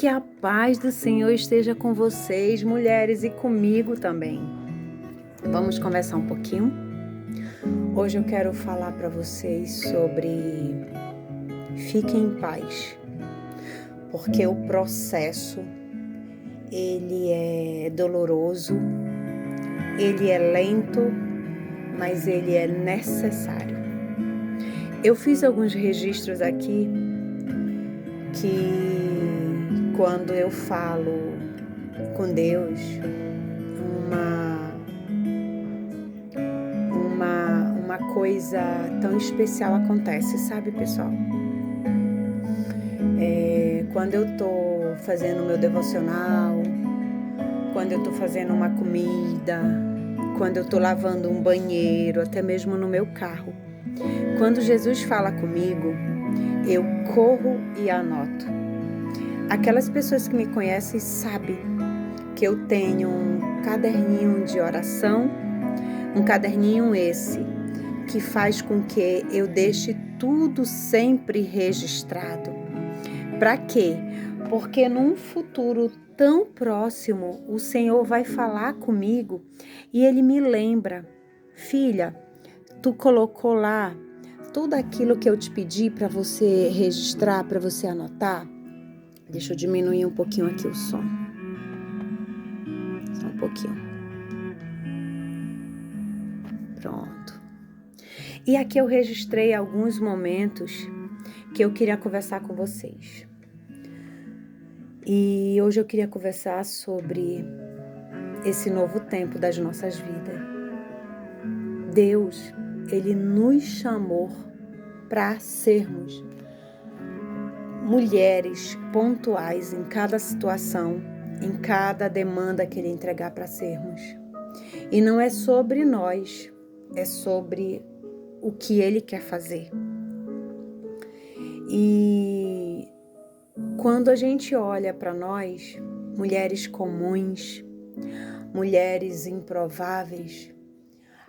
Que a paz do Senhor esteja com vocês, mulheres, e comigo também. Vamos conversar um pouquinho? Hoje eu quero falar para vocês sobre fiquem em paz, porque o processo, ele é doloroso, ele é lento, mas ele é necessário. Eu fiz alguns registros aqui que quando eu falo com Deus, uma coisa tão especial acontece, sabe, pessoal? Quando eu tô fazendo o meu devocional, quando eu tô fazendo uma comida, quando eu tô lavando um banheiro, até mesmo no meu carro. Quando Jesus fala comigo, eu corro e anoto. Aquelas pessoas que me conhecem sabem que eu tenho um caderninho de oração, um caderninho esse que faz com que eu deixe tudo sempre registrado. Para quê? Porque num futuro tão próximo, o Senhor vai falar comigo e Ele me lembra: filha, tu colocou lá tudo aquilo que eu te pedi para você registrar, para você anotar? Deixa eu diminuir um pouquinho aqui o som. Só um pouquinho. Pronto. E aqui eu registrei alguns momentos que eu queria conversar com vocês. E hoje eu queria conversar sobre esse novo tempo das nossas vidas. Deus, Ele nos chamou para sermos mulheres pontuais em cada situação, em cada demanda que Ele entregar para sermos. E não é sobre nós, é sobre o que Ele quer fazer. E quando a gente olha para nós, mulheres comuns, mulheres improváveis,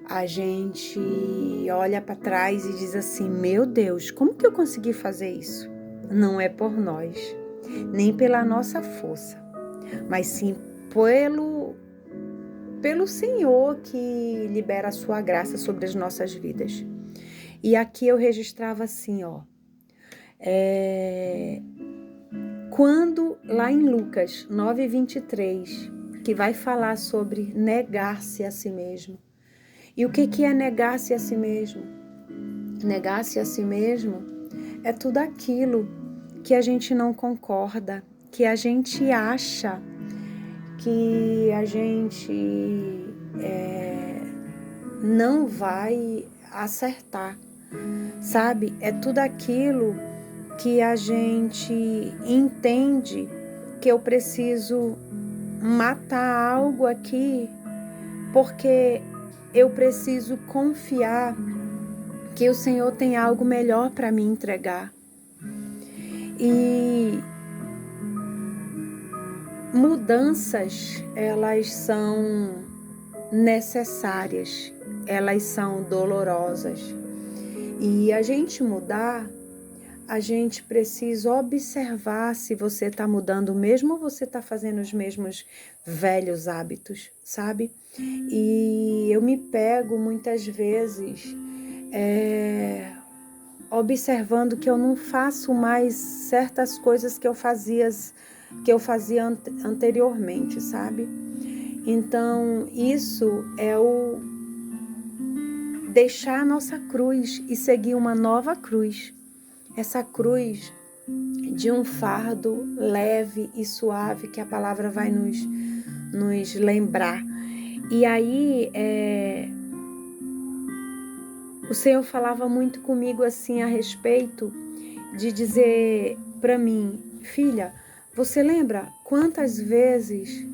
a gente olha para trás e diz assim: meu Deus, como que eu consegui fazer isso? Não é por nós, nem pela nossa força, mas sim pelo Senhor que libera a sua graça sobre as nossas vidas. E aqui eu registrava assim, quando lá em Lucas 9:23, que vai falar sobre negar-se a si mesmo. E o que é negar-se a si mesmo? Negar-se a si mesmo é tudo aquilo que a gente não concorda, que a gente acha que a gente não vai acertar, sabe? É tudo aquilo que a gente entende que eu preciso matar algo aqui, porque eu preciso confiar que o Senhor tem algo melhor para me entregar. E mudanças, elas são necessárias, elas são dolorosas. E a gente mudar, a gente precisa observar se você está mudando mesmo ou você está fazendo os mesmos velhos hábitos, sabe? E eu me pego muitas vezes observando que eu não faço mais certas coisas que eu fazia anteriormente, sabe? Então, isso é o deixar a nossa cruz e seguir uma nova cruz. Essa cruz de um fardo leve e suave que a palavra vai nos lembrar. E aí, o Senhor falava muito comigo assim a respeito de dizer para mim: filha, você lembra quantas vezes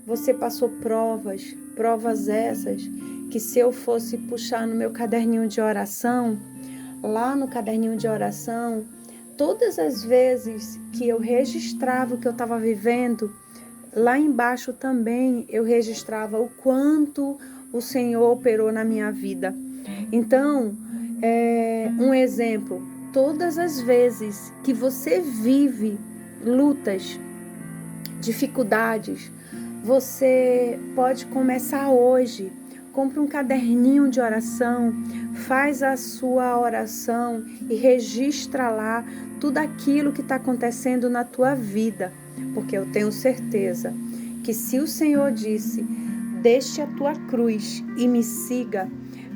você passou provas essas, que se eu fosse puxar no meu caderninho de oração, lá no caderninho de oração, todas as vezes que eu registrava o que eu estava vivendo, lá embaixo também eu registrava o quanto o Senhor operou na minha vida. Então, um exemplo, todas as vezes que você vive lutas, dificuldades, você pode começar hoje. Compre um caderninho de oração, faz a sua oração e registra lá tudo aquilo que está acontecendo na tua vida, porque eu tenho certeza que se o Senhor disse, deixe a tua cruz e me siga,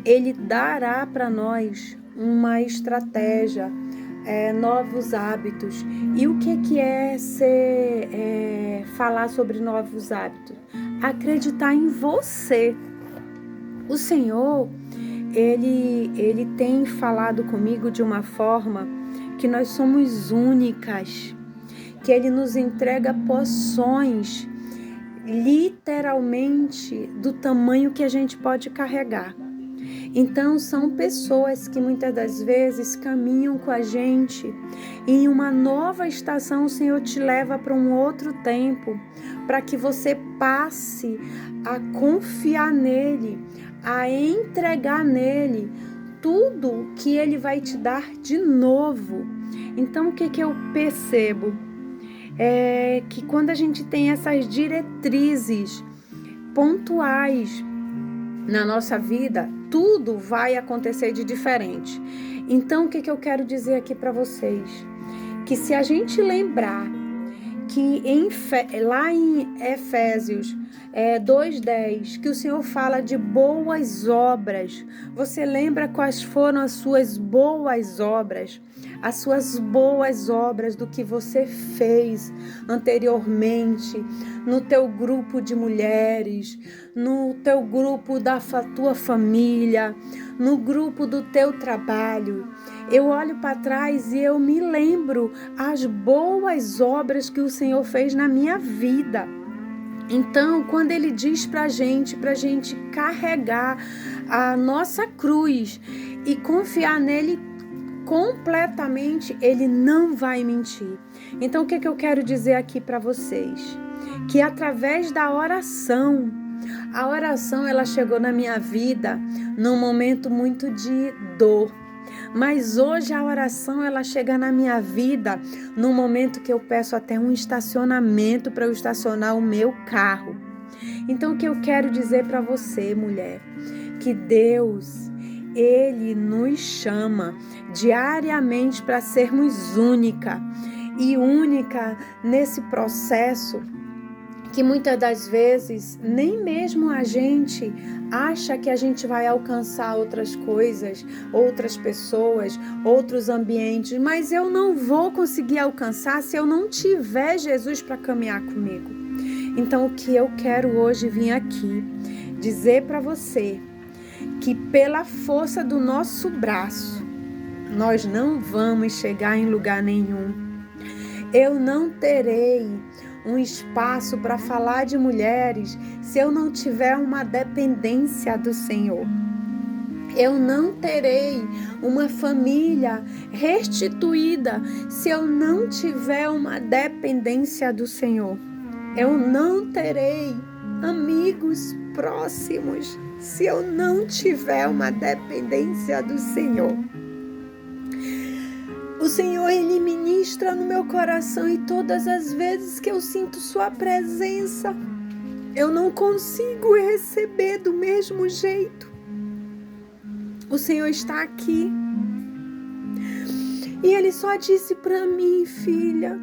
Ele dará para nós uma estratégia, novos hábitos. E o que é falar sobre novos hábitos? Acreditar em você. O Senhor, Ele tem falado comigo de uma forma que nós somos únicas, que Ele nos entrega porções, literalmente, do tamanho que a gente pode carregar. Então, são pessoas que muitas das vezes caminham com a gente e em uma nova estação o Senhor te leva para um outro tempo, para que você passe a confiar nele, a entregar nele tudo que ele vai te dar de novo. Então, o que eu percebo? É que quando a gente tem essas diretrizes pontuais na nossa vida, tudo vai acontecer de diferente. Então, o que eu quero dizer aqui para vocês? Que se a gente lembrar que lá em Efésios 2:10, que o Senhor fala de boas obras, você lembra quais foram as suas boas obras? As suas boas obras do que você fez anteriormente, no teu grupo de mulheres, no teu grupo da tua família, no grupo do teu trabalho. Eu olho para trás e eu me lembro as boas obras que o Senhor fez na minha vida. Então, quando Ele diz pra gente carregar a nossa cruz e confiar nele completamente, Ele não vai mentir. Então, o que eu quero dizer aqui para vocês? Que através da oração, a oração ela chegou na minha vida num momento muito de dor. Mas hoje a oração ela chega na minha vida num momento que eu peço até um estacionamento para eu estacionar o meu carro. Então, o que eu quero dizer para você, mulher, que Deus, Ele nos chama diariamente para sermos única nesse processo que muitas das vezes nem mesmo a gente acha que a gente vai alcançar outras coisas, outras pessoas, outros ambientes, mas eu não vou conseguir alcançar se eu não tiver Jesus para caminhar comigo. Então, o que eu quero hoje vir aqui dizer para você que pela força do nosso braço nós não vamos chegar em lugar nenhum. Eu não terei um espaço para falar de mulheres se eu não tiver uma dependência do Senhor. Eu não terei uma família restituída se eu não tiver uma dependência do Senhor. Eu não terei amigos próximos se eu não tiver uma dependência do Senhor. O Senhor, Ele ministra no meu coração e todas as vezes que eu sinto Sua presença, eu não consigo receber do mesmo jeito. O Senhor está aqui. E Ele só disse para mim, filha,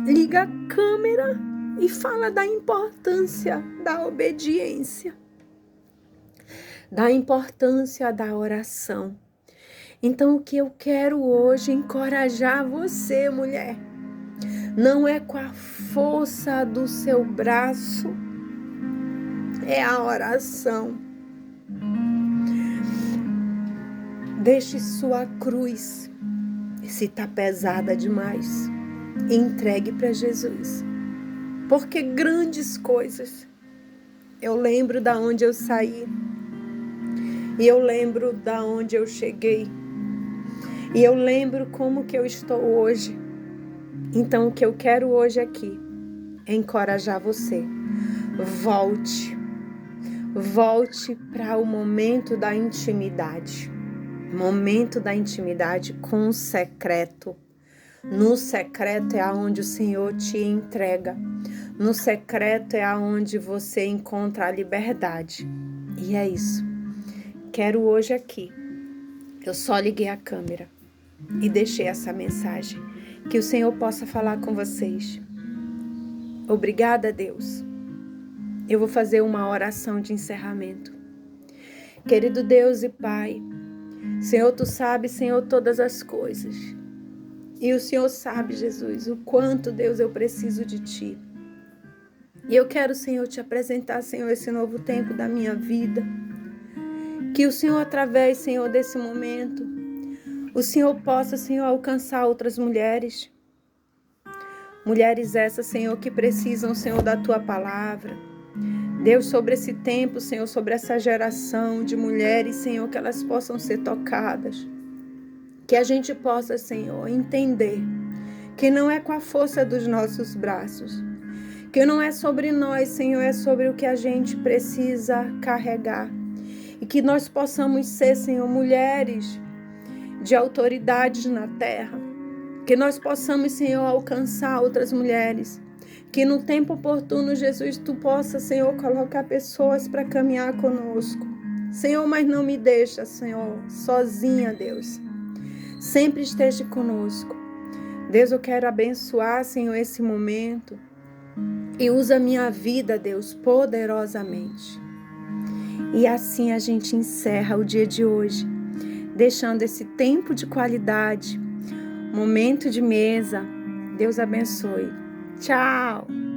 liga a câmera e fala da importância da obediência, da importância da oração. Então, o que eu quero hoje encorajar você, mulher, não é com a força do seu braço, é a oração. Deixe sua cruz, se está pesada demais, entregue para Jesus, porque grandes coisas, eu lembro da onde eu saí, e eu lembro da onde eu cheguei, e eu lembro como que eu estou hoje. Então, o que eu quero hoje aqui é encorajar você. Volte para o momento da intimidade. Momento da intimidade com o secreto. No secreto é aonde o Senhor te entrega. No secreto é aonde você encontra a liberdade. E é isso. Quero hoje aqui. Eu só liguei a câmera e deixei essa mensagem. Que o Senhor possa falar com vocês. Obrigada, Deus. Eu vou fazer uma oração de encerramento. Querido Deus e Pai, Senhor, Tu sabes, Senhor, todas as coisas. E o Senhor sabe, Jesus, o quanto, Deus, eu preciso de Ti. E eu quero, Senhor, Te apresentar, Senhor, esse novo tempo da minha vida. Que o Senhor, através, Senhor, desse momento, o Senhor possa, Senhor, alcançar outras mulheres. Mulheres essas, Senhor, que precisam, Senhor, da Tua palavra. Deus, sobre esse tempo, Senhor, sobre essa geração de mulheres, Senhor, que elas possam ser tocadas. Que a gente possa, Senhor, entender que não é com a força dos nossos braços, que não é sobre nós, Senhor, é sobre o que a gente precisa carregar. E que nós possamos ser, Senhor, mulheres de autoridades na terra. Que nós possamos, Senhor, alcançar outras mulheres. Que no tempo oportuno, Jesus, Tu possa, Senhor, colocar pessoas para caminhar conosco. Senhor, mas não me deixa, Senhor, sozinha, Deus. Sempre esteja conosco. Deus, eu quero abençoar, Senhor, esse momento. E usa a minha vida, Deus, poderosamente. E assim a gente encerra o dia de hoje, deixando esse tempo de qualidade, momento de mesa. Deus abençoe. Tchau!